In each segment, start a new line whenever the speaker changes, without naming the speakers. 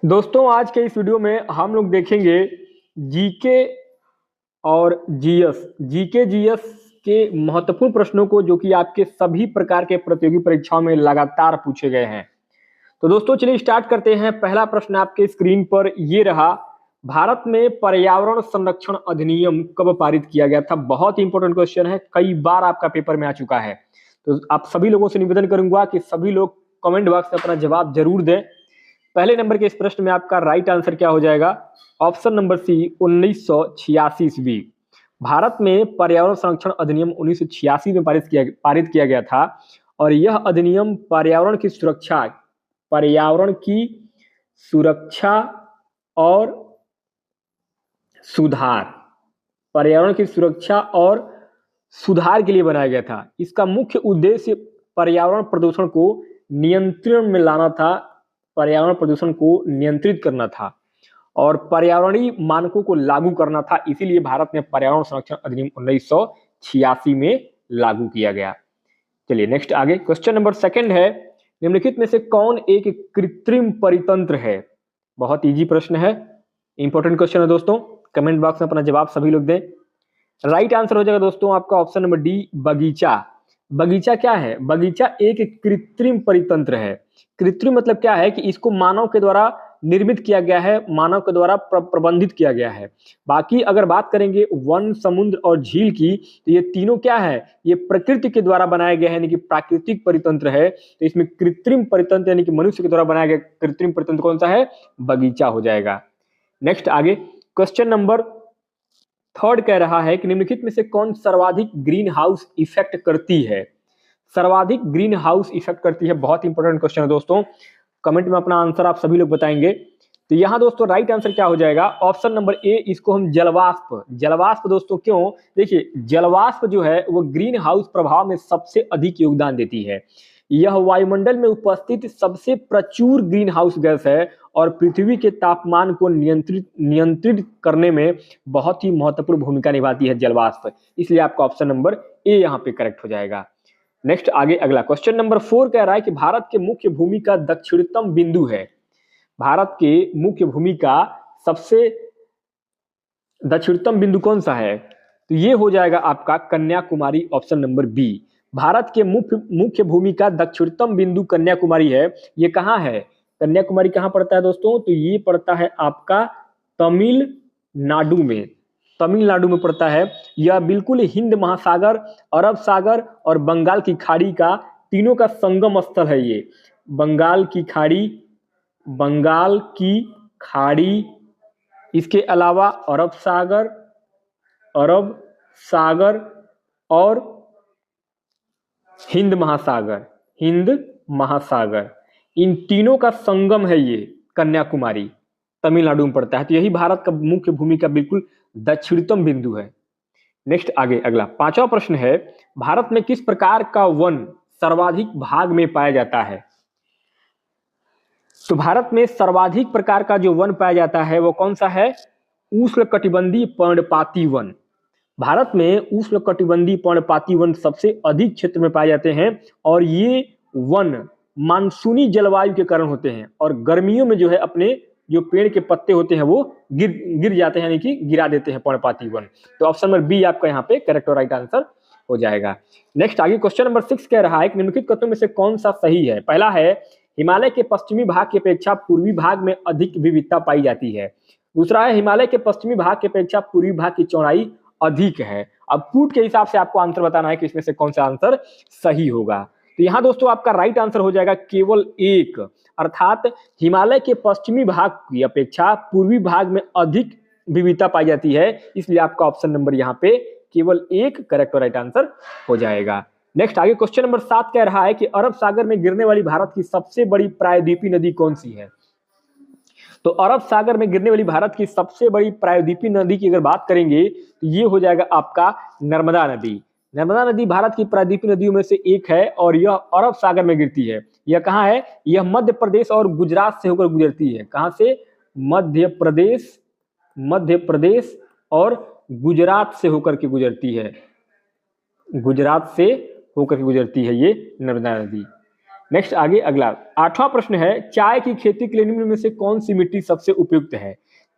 दोस्तों आज के इस वीडियो में हम लोग देखेंगे जीके और जीएस जीके जीएस के महत्वपूर्ण प्रश्नों को जो कि आपके सभी प्रकार के प्रतियोगी परीक्षाओं में लगातार पूछे गए हैं। तो दोस्तों चलिए स्टार्ट करते हैं। पहला प्रश्न आपके स्क्रीन पर ये रहा, भारत में पर्यावरण संरक्षण अधिनियम कब पारित किया गया था? बहुत ही इंपॉर्टेंट क्वेश्चन है, कई बार आपका पेपर में आ चुका है। तो आप सभी लोगों से निवेदन करूंगा कि सभी लोग कमेंट बॉक्स में अपना जवाब जरूर दें। पहले नंबर के इस प्रश्न में आपका राइट आंसर क्या हो जाएगा? ऑप्शन नंबर सी 1986 ईस्वी। भारत में पर्यावरण संरक्षण अधिनियम 1986 में पारित किया गया था और यह अधिनियम पर्यावरण की सुरक्षा और सुधार पर्यावरण की सुरक्षा और सुधार के लिए बनाया गया था। इसका मुख्य उद्देश्य पर्यावरण प्रदूषण को नियंत्रण में लाना था, पर्यावरण प्रदूषण को नियंत्रित करना था और पर्यावरणीय मानकों को लागू करना था। इसीलिए भारत में पर्यावरण संरक्षण अधिनियम 1986 में लागू किया गया। चलिए नेक्स्ट आगे, क्वेश्चन नंबर सेकंड है, निम्नलिखित में से कौन एक कृत्रिम परितंत्र है? बहुत इजी प्रश्न है, इंपॉर्टेंट क्वेश्चन है दोस्तों। कमेंट बॉक्स में अपना जवाब सभी लोग दें। राइट आंसर हो जाएगा दोस्तों आपका ऑप्शन नंबर डी, बगीचा। बगीचा क्या है? बगीचा एक कृत्रिम परितंत्र है। कृत्रिम मतलब क्या है कि इसको मानव के द्वारा निर्मित किया गया है, मानव के द्वारा प्रबंधित किया गया है। बाकी अगर बात करेंगे वन, समुद्र और झील की, तो ये तीनों क्या है? ये प्रकृति के द्वारा बनाया गया है, यानी कि प्राकृतिक परितंत्र है। तो इसमें कृत्रिम परितंत्र यानी कि मनुष्य के द्वारा बनाया गया कृत्रिम परितंत्र कौन सा है? बगीचा हो जाएगा। नेक्स्ट आगे, क्वेश्चन नंबर थर्ड कह रहा है कि निम्नलिखित में से कौन सर्वाधिक ग्रीन हाउस इफेक्ट करती है? सर्वाधिक ग्रीन हाउस इफेक्ट करती है, बहुत इंपॉर्टेंट क्वेश्चन है दोस्तों। कमेंट में अपना आंसर आप सभी लोग बताएंगे। तो यहाँ दोस्तों राइट आंसर क्या हो जाएगा? ऑप्शन नंबर ए, इसको हम जलवाष्प। जलवाष्प दोस्तों क्यों? देखिए जलवाष्प जो है वो ग्रीन हाउस प्रभाव में सबसे अधिक योगदान देती है। यह वायुमंडल में उपस्थित सबसे प्रचुर ग्रीन हाउस गैस है और पृथ्वी के तापमान को नियंत्रित करने में बहुत ही महत्वपूर्ण भूमिका निभाती है जलवाष्प। इसलिए आपका ऑप्शन नंबर ए यहाँ पे करेक्ट हो जाएगा। नेक्स्ट आगे अगला क्वेश्चन नंबर 4 कह रहा है कि भारत के मुख्य भूमि का दक्षिणतम बिंदु है। भारत के मुख्य भूमि का सबसे दक्षिणतम बिंदु कौन सा है? तो ये हो जाएगा आपका Kanyakumari, option number B. Bharat के मुख्य भूमि का दक्षिणतम बिंदु कन्याकुमारी है। ये कहाँ है? कन्याकुमारी कहाँ पड़ता है दोस्तों? तो ये पड़ता है आपका तमिलनाडु में, तमिलनाडु में पड़ता है। यह बिल्कुल हिंद महासागर, अरब सागर और बंगाल की खाड़ी का तीनों का संगम स्थल है। ये बंगाल की खाड़ी, इसके अलावा अरब सागर और हिंद महासागर, इन तीनों का संगम है ये कन्याकुमारी, तमिलनाडु में पड़ता है। तो यही भारत का मुख्य भूमि का बिल्कुल दक्षिणतम बिंदु है। नेक्स्ट आगे अगला पांचवा प्रश्न है, भारत में किस प्रकार का वन सर्वाधिक भाग में पाया जाता है? तो भारत में सर्वाधिक प्रकार का जो वन पाया जाता है वो कौन सा है? उष्णकटिबंधीय पर्णपाती वन। भारत में उष्णकटिबंधीय पर्णपाती वन सबसे अधिक क्षेत्र में पाए जाते हैं और ये वन मानसूनी जलवायु के कारण होते हैं और गर्मियों में जो है अपने जो पेड़ के पत्ते होते हैं वो गिर जाते हैं, यानी कि गिरा देते हैं पर्णपाती वन। तो ऑप्शन नंबर बी आपका यहाँ पे करेक्ट और राइट आंसर हो जाएगा। नेक्स्ट आगे क्वेश्चन नंबर 6 कह रहा है कि निम्नलिखित कथनों में से कौन सा सही है? पहला है, हिमालय के पश्चिमी भाग की अपेक्षा पूर्वी भाग में अधिक विविधता पाई जाती है। दूसरा है, हिमालय के पश्चिमी भाग की अपेक्षा पूर्वी भाग की चौड़ाई अधिक है। अब फुट के हिसाब से आपको आंसर बताना है कि इसमें से कौन सा आंसर सही होगा। तो यहाँ दोस्तों आपका राइट आंसर हो जाएगा केवल एक, अर्थात हिमालय के पश्चिमी भाग की अपेक्षा पूर्वी भाग में अधिक विविधता पाई जाती है। इसलिए आपका ऑप्शन नंबर यहाँ पे केवल एक करेक्ट और राइट आंसर हो जाएगा। नेक्स्ट आगे क्वेश्चन नंबर 7 कह रहा है कि अरब सागर में गिरने वाली भारत की सबसे बड़ी प्रायद्वीपीय नदी कौन सी है? तो अरब सागर में गिरने वाली भारत की सबसे बड़ी प्रायद्वीपीय नदी की अगर बात करेंगे तो ये हो जाएगा आपका नर्मदा नदी। नर्मदा नदी भारत की प्रायद्वीपीय नदियों में से एक है और यह अरब सागर में गिरती है। यह कहाँ है? यह मध्य प्रदेश और गुजरात से होकर गुजरती है। कहाँ से? मध्य प्रदेश और गुजरात से होकर के गुजरती है। गुजरात से होकर के गुजरती है ये नर्मदा नदी। नेक्स्ट आगे अगला 8वां प्रश्न है, चाय की खेती के लिए निम्न में से कौन सी मिट्टी सबसे उपयुक्त है?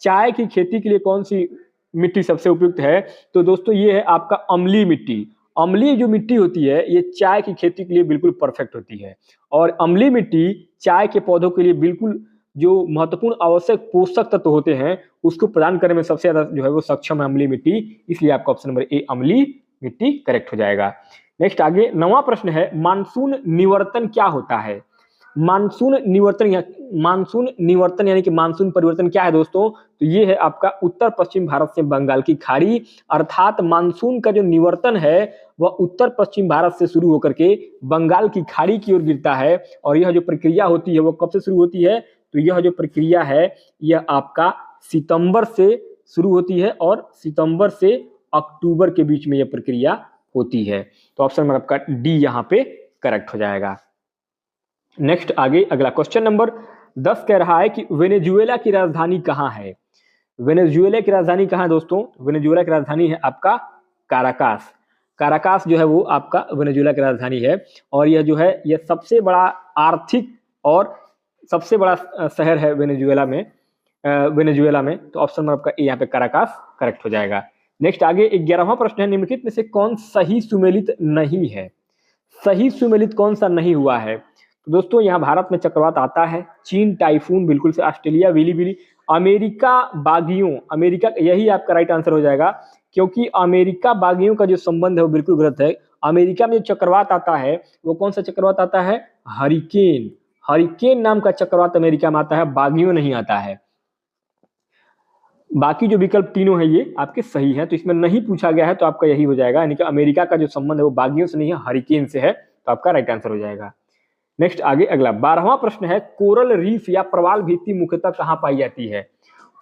चाय की खेती के लिए कौन सी मिट्टी सबसे उपयुक्त है? तो दोस्तों ये है आपका अम्लीय मिट्टी। अम्लीय जो मिट्टी होती है ये चाय की खेती के लिए बिल्कुल परफेक्ट होती है और अम्लीय मिट्टी चाय के पौधों के लिए बिल्कुल जो महत्वपूर्ण आवश्यक पोषक तत्व होते हैं उसको प्रदान करने में सबसे ज्यादा जो है वो सक्षम है अम्लीय मिट्टी, इसलिए आपका ऑप्शन नंबर ए अम्लीय मिट्टी करेक्ट हो जाएगा। नेक्स्ट आगे 9वां प्रश्न है, मानसून निवर्तन क्या होता है? मानसून निवर्तन यानी कि मानसून परिवर्तन क्या है दोस्तों? तो ये है आपका उत्तर पश्चिम भारत से बंगाल की खाड़ी, अर्थात मानसून का जो निवर्तन है वह उत्तर पश्चिम भारत से शुरू होकर के बंगाल की खाड़ी की ओर गिरता है और यह जो प्रक्रिया होती है वो कब से शुरू होती है? तो यह जो प्रक्रिया है यह आपका सितंबर से शुरू होती है और सितंबर से अक्टूबर के बीच में यह प्रक्रिया होती है। तो ऑप्शन नंबर आपका डी यहाँ पे करेक्ट हो जाएगा। नेक्स्ट आगे अगला क्वेश्चन नंबर 10 कह रहा है कि वेनेजुएला की राजधानी कहाँ है? वेनेजुएला की राजधानी कहाँ है दोस्तों? वेनेजुएला की राजधानी है आपका काराकास। काराकास जो है वो आपका वेनेजुएला की राजधानी है और यह जो है यह सबसे बड़ा आर्थिक और सबसे बड़ा शहर है वेनेजुएला में। तो ऑप्शन नंबर आपका ए यहाँ पे काराकास करेक्ट हो जाएगा। नेक्स्ट आगे 11वां प्रश्न है, निम्नलिखित में से कौन सही सुमेलित नहीं है? सही सुमेलित कौन सा नहीं हुआ है? तो दोस्तों यहाँ भारत में चक्रवात आता है, चीन टाइफून बिल्कुल से, ऑस्ट्रेलिया विली, अमेरिका बागियों, अमेरिका यही आपका राइट आंसर हो जाएगा क्योंकि अमेरिका बागियों का जो संबंध है वो बिल्कुल गलत है। अमेरिका में जो चक्रवात आता है वो कौन सा चक्रवात आता है? हरिकेन। हरिकेन नाम का चक्रवात अमेरिका में आता है, बागियों नहीं आता है। बाकी जो विकल्प तीनों है ये आपके सही है, तो इसमें नहीं पूछा गया है तो आपका यही हो जाएगा, यानी कि अमेरिका का जो संबंध है वो बागियों से नहीं है, हरिकेन से है, तो आपका राइट आंसर हो जाएगा। नेक्स्ट आगे अगला 12वां प्रश्न है, कोरल रीफ या प्रवाल भित्ति मुख्यतः कहाँ पाई जाती है?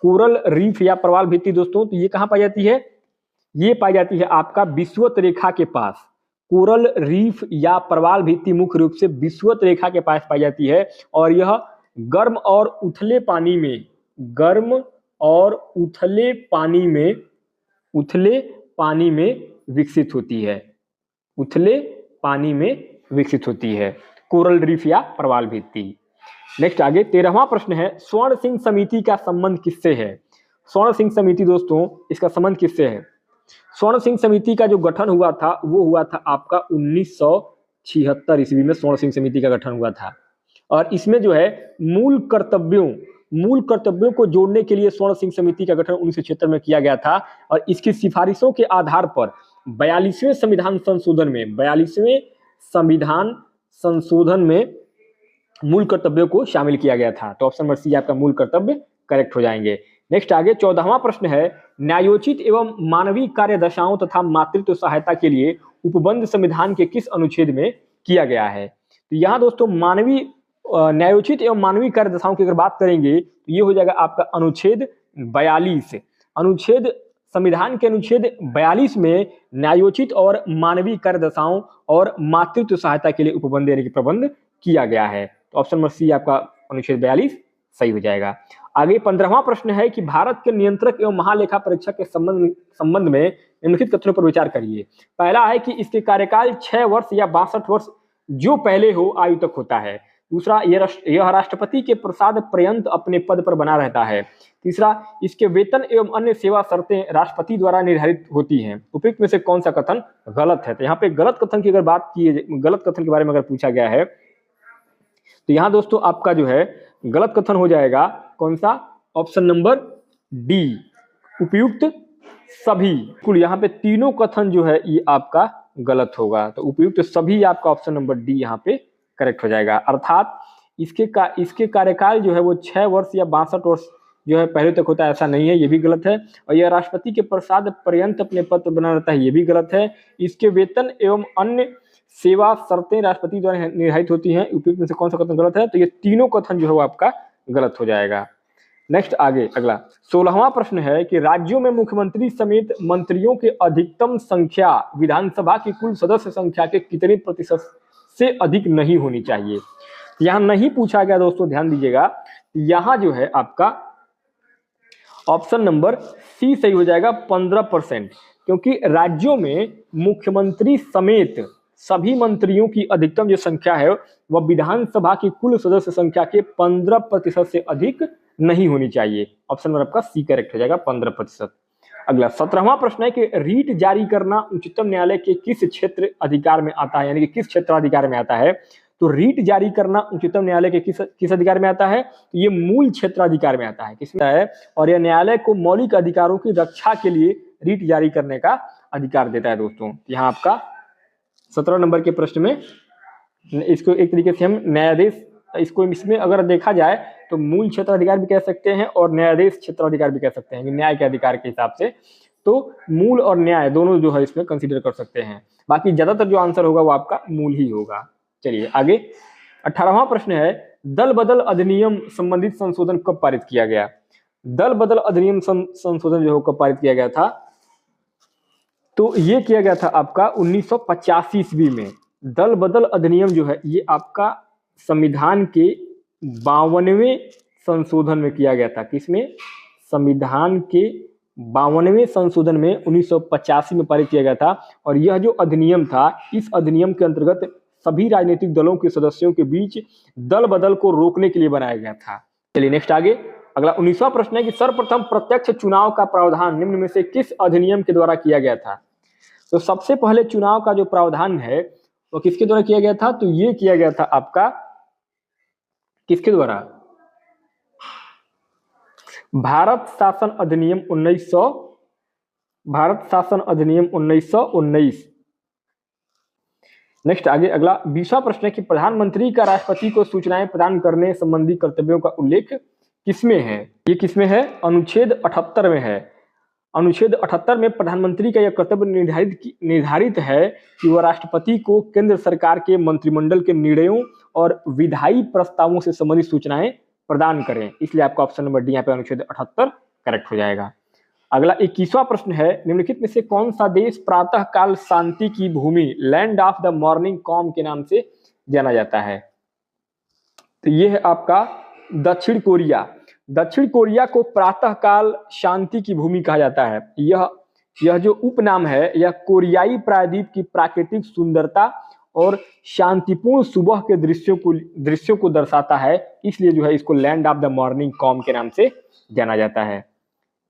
कोरल रीफ या प्रवाल भित्ति दोस्तों तो ये कहाँ पाई जाती है? ये पाई जाती है आपका विषुवत रेखा के पास। कोरल रीफ या प्रवाल भित्ति मुख्य रूप से विषुवत रेखा के पास पाई जाती है और यह गर्म और उथले पानी में विकसित होती है। उथले पानी में विकसित होती है कोरल रीफ या प्रवाल भित्ति। नेक्स्ट आगे 13वां प्रश्न है, स्वर्ण सिंह समिति का संबंध किससे है? स्वर्ण सिंह समिति दोस्तों इसका संबंध किससे है? स्वर्ण सिंह समिति का जो गठन हुआ था वो हुआ था आपका 1976 ईस्वी में स्वर्ण सिंह समिति का गठन हुआ था और इसमें जो है मूल कर्तव्यों को जोड़ने के लिए स्वर्ण सिंह समिति का गठन 1976 में किया गया था और इसकी सिफारिशों के आधार पर 42वें संविधान संशोधन में मूल कर्तव्यों को शामिल किया गया था। तो ऑप्शन नंबर सी आपका मूल कर्तव्य करेक्ट हो जाएंगे। नेक्स्ट आगे 14वां प्रश्न है, न्यायोचित एवं मानवीय कार्य दशाओं तथा मातृत्व सहायता के लिए उपबंध संविधान के किस अनुच्छेद में किया गया है? तो यहाँ दोस्तों न्यायोचित एवं मानवीय कार्य दशाओं की अगर बात करेंगे तो ये हो जाएगा आपका अनुच्छेद 42। संविधान के अनुच्छेद 42 में न्यायोचित और मानवीय कार्य दशाओं और मातृत्व सहायता के लिए उपबंध यानी कि प्रबंध किया गया है। तो ऑप्शन नंबर सी आपका अनुच्छेद 42 सही हो जाएगा। आगे 15वां प्रश्न है कि भारत के नियंत्रक एवं महालेखा परीक्षक के संबंध में निम्नलिखित कथनों पर विचार करिए। पहला है कि इसके कार्यकाल 6 वर्ष या 62 वर्ष जो पहले हो आयु तक होता है। दूसरा, यह राष्ट्रपति के प्रसाद पर्यंत अपने पद पर बना रहता है। तीसरा, इसके वेतन एवं अन्य सेवा शर्तें राष्ट्रपति द्वारा निर्धारित होती हैं। उपयुक्त में से कौन सा कथन गलत है? तो यहाँ पे गलत कथन की अगर बात की, गलत कथन के बारे में अगर पूछा गया है तो यहाँ दोस्तों आपका जो है गलत कथन हो जाएगा कौन सा? ऑप्शन नंबर डी, उपयुक्त सभी। कुल यहाँ पे तीनों कथन जो है ये आपका गलत होगा, तो उपयुक्त सभी आपका ऑप्शन नंबर डी यहाँ पे करेक्ट हो जाएगा। अर्थात इसके कार्यकाल जो है वो 6 वर्ष या 62 वर्ष जो है पहले तक होता है, ऐसा नहीं है, ये भी गलत है। और यह राष्ट्रपति के प्रसाद पर्यंत अपने पद पर बना रहता है, ये भी गलत है। इसके वेतन एवं अन्य सेवा शर्तें राष्ट्रपति द्वारा निर्धारित होती हैं, उपयुक्त में से कौन सा कथन गलत है? तो ये तीनों कथन जो है वो आपका गलत हो जाएगा। नेक्स्ट आगे अगला 16वां प्रश्न है कि राज्यों में मुख्यमंत्री समेत मंत्रियों के अधिकतम संख्या विधानसभा की कुल सदस्य संख्या के कितने प्रतिशत से अधिक नहीं होनी चाहिए? यहाँ नहीं पूछा गया दोस्तों, ध्यान दीजिएगा। यहाँ जो है आपका ऑप्शन नंबर सी सही हो जाएगा 15%, क्योंकि राज्यों में मुख्यमंत्री समेत सभी मंत्रियों की अधिकतम जो संख्या है वह विधानसभा की कुल सदस्य संख्या के 15% से अधिक नहीं होनी चाहिए। ऑप्शन नंबर आपका सी करेक्ट हो जाएगा, 15%। अगला 17वां प्रश्न है कि रीट जारी करना उच्चतम न्यायालय के किस क्षेत्र अधिकार में आता है, यानी कि किस क्षेत्राधिकार में आता है। तो रीट जारी करना उच्चतम न्यायालय के किस अधिकार में आता है, तो ये मूल क्षेत्राधिकार में आता है, किसमें है, और यह न्यायालय को मौलिक अधिकारों की रक्षा के लिए रीट जारी करने का अधिकार देता है दोस्तों। यहाँ आपका 17 नंबर के प्रश्न में इसको एक तरीके से हम न्यायाधीश, इसको इसमें अगर देखा जाए तो मूल क्षेत्राधिकार भी कह सकते हैं और न्यायाधीश क्षेत्राधिकार भी कह सकते हैं, न्याय के अधिकार के हिसाब से। तो मूल और न्याय दोनों जो है इसमें कंसीडर कर सकते हैं, बाकी ज्यादातर जो आंसर होगा वो आपका मूल ही होगा। चलिए आगे 18वां प्रश्न है, दल बदल अधिनियम संबंधित संशोधन कब पारित किया गया। दल बदल अधिनियम संशोधन जो है कब पारित किया गया था, तो ये किया गया था आपका 1985 ईस्वी में। दल बदल अधिनियम जो है ये आपका संविधान के 52वें संशोधन में किया गया था। किसमें, संविधान के 52वें संशोधन में 1985 में पारित किया गया था। और यह जो अधिनियम था, इस अधिनियम के अंतर्गत सभी राजनीतिक दलों के सदस्यों के बीच दल बदल को रोकने के लिए बनाया गया था। चलिए नेक्स्ट आगे, अगला 19वां प्रश्न है कि सर्वप्रथम प्रत्यक्ष चुनाव का प्रावधान निम्न में से किस अधिनियम के द्वारा किया गया था। तो सबसे पहले चुनाव का जो प्रावधान है वो किसके द्वारा किया गया था, तो ये किया गया था आपका किसके द्वारा, भारत शासन अधिनियम 1919। नेक्स्ट आगे अगला 20वां प्रश्न है कि प्रधानमंत्री का राष्ट्रपति को सूचनाएं प्रदान करने संबंधी कर्तव्यों का उल्लेख किसमें है। ये किसमें है, अनुच्छेद 78 में है। अनुच्छेद 78 में प्रधानमंत्री का यह कर्तव्य निर्धारित है कि वह राष्ट्रपति को केंद्र सरकार के मंत्रिमंडल के निर्णयों और विधायी प्रस्तावों से संबंधित सूचनाएं प्रदान करें। इसलिए आपका ऑप्शन नंबर डी यहाँ पे अनुच्छेद 78 करेक्ट हो जाएगा। अगला 21वां प्रश्न है, निम्नलिखित में से कौन सा देश प्रातः काल शांति की भूमि land of the morning calm के नाम से जाना जाता है। तो यह है आपका दक्षिण कोरिया। दक्षिण कोरिया को प्रातः काल शांति की भूमि कहा जाता है। यह जो उपनाम है यह कोरियाई प्रायद्वीप की प्राकृतिक सुंदरता और शांतिपूर्ण सुबह के दृश्यों को दर्शाता है, इसलिए जो है इसको land of the morning calm के नाम से जाना जाता है।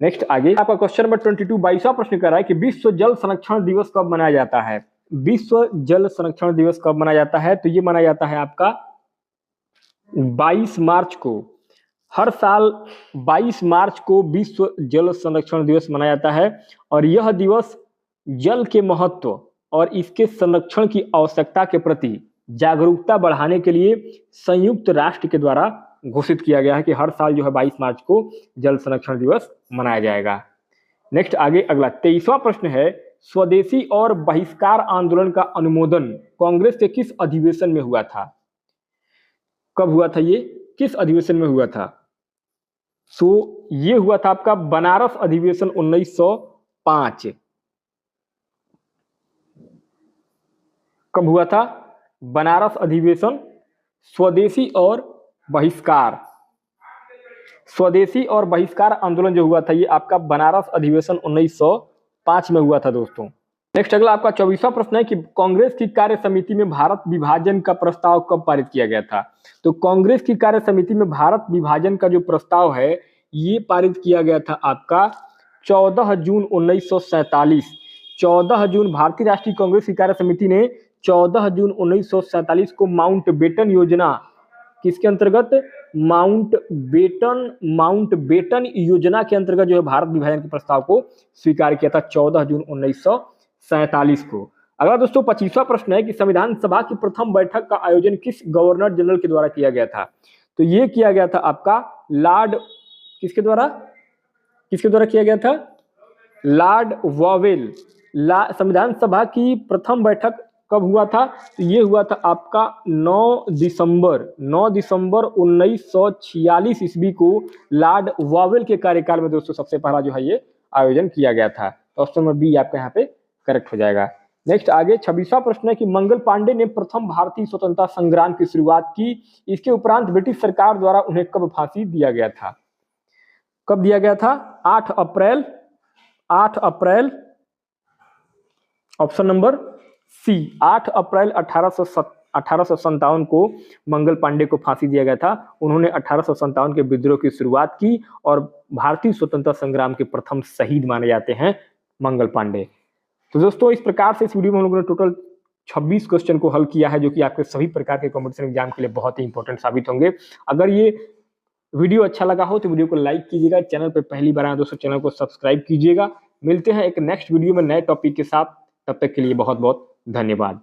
नेक्स्ट आगे आपका क्वेश्चन नंबर 22 22वां प्रश्न कर रहा है कि विश्व जल संरक्षण दिवस कब मनाया जाता है। विश्व जल संरक्षण दिवस कब मनाया जाता है, तो ये मनाया जाता है आपका 22 मार्च को। हर साल 22 मार्च को विश्व जल संरक्षण दिवस मनाया जाता है और यह दिवस जल के महत्व और इसके संरक्षण की आवश्यकता के प्रति जागरूकता बढ़ाने के लिए संयुक्त राष्ट्र के द्वारा घोषित किया गया है कि हर साल जो है 22 मार्च को जल संरक्षण दिवस मनाया जाएगा। नेक्स्ट आगे अगला 23वां प्रश्न है, स्वदेशी और बहिष्कार आंदोलन का अनुमोदन कांग्रेस के किस अधिवेशन में हुआ था। कब हुआ था, ये किस अधिवेशन में हुआ था। सो ये हुआ था आपका बनारस अधिवेशन 1905। कब हुआ था, बनारस अधिवेशन। स्वदेशी और बहिष्कार आंदोलन जो हुआ था ये आपका बनारस अधिवेशन 1905 में हुआ था दोस्तों। नेक्स्ट अगला आपका 24वां प्रश्न है कि कांग्रेस की कार्य समिति में भारत विभाजन का प्रस्ताव कब पारित किया गया था। तो कांग्रेस की कार्य समिति में भारत विभाजन का जो प्रस्ताव है ये पारित किया गया था आपका 14 जून 1947। 14 जून भारतीय राष्ट्रीय कांग्रेस की कार्य समिति ने 14 जून 1947 को माउंटबेटन योजना, किसके अंतर्गत, माउंटबेटन योजना के अंतर्गत जो है भारत विभाजन के प्रस्ताव को स्वीकार किया था 14 जून 1947 को। अगला दोस्तों 25वां प्रश्न है कि संविधान सभा की प्रथम बैठक का आयोजन किस गवर्नर जनरल के द्वारा किया गया था। तो ये किया गया था आपका लॉर्ड, किसके द्वारा किया गया था, लॉर्ड वावेल। संविधान सभा की प्रथम बैठक कब हुआ था, तो ये हुआ था आपका 9 दिसंबर 1946 ईस्वी को लॉर्ड वावेल के कार्यकाल में दोस्तों सबसे पहला जो है ये आयोजन किया गया था। तो ऑप्शन नंबर बी आपका यहाँ पे करेक्ट हो जाएगा। नेक्स्ट आगे 26वां प्रश्न है कि मंगल पांडे ने प्रथम भारतीय स्वतंत्रता संग्राम की शुरुआत की, इसके उपरांत ब्रिटिश सरकार द्वारा उन्हें कब फांसी दिया गया था। कब दिया गया था, 8 अप्रैल। ऑप्शन नंबर सी 8 अप्रैल 1857 को मंगल पांडे को फांसी दिया गया था। उन्होंने 1857 के विद्रोह की शुरुआत की और भारतीय स्वतंत्रता संग्राम के प्रथम शहीद माने जाते हैं मंगल पांडे। तो दोस्तों इस प्रकार से इस वीडियो में हम लोगों ने टोटल 26 क्वेश्चन को हल किया है, जो कि आपके सभी प्रकार के कॉम्पिटिशन एग्जाम के लिए बहुत ही इंपॉर्टेंट साबित होंगे। अगर ये वीडियो अच्छा लगा हो तो वीडियो को लाइक कीजिएगा, चैनल पर पहली बार आए दोस्तों चैनल को सब्सक्राइब कीजिएगा। मिलते हैं एक नेक्स्ट वीडियो में नए टॉपिक के साथ, तब तक के लिए बहुत बहुत धन्यवाद।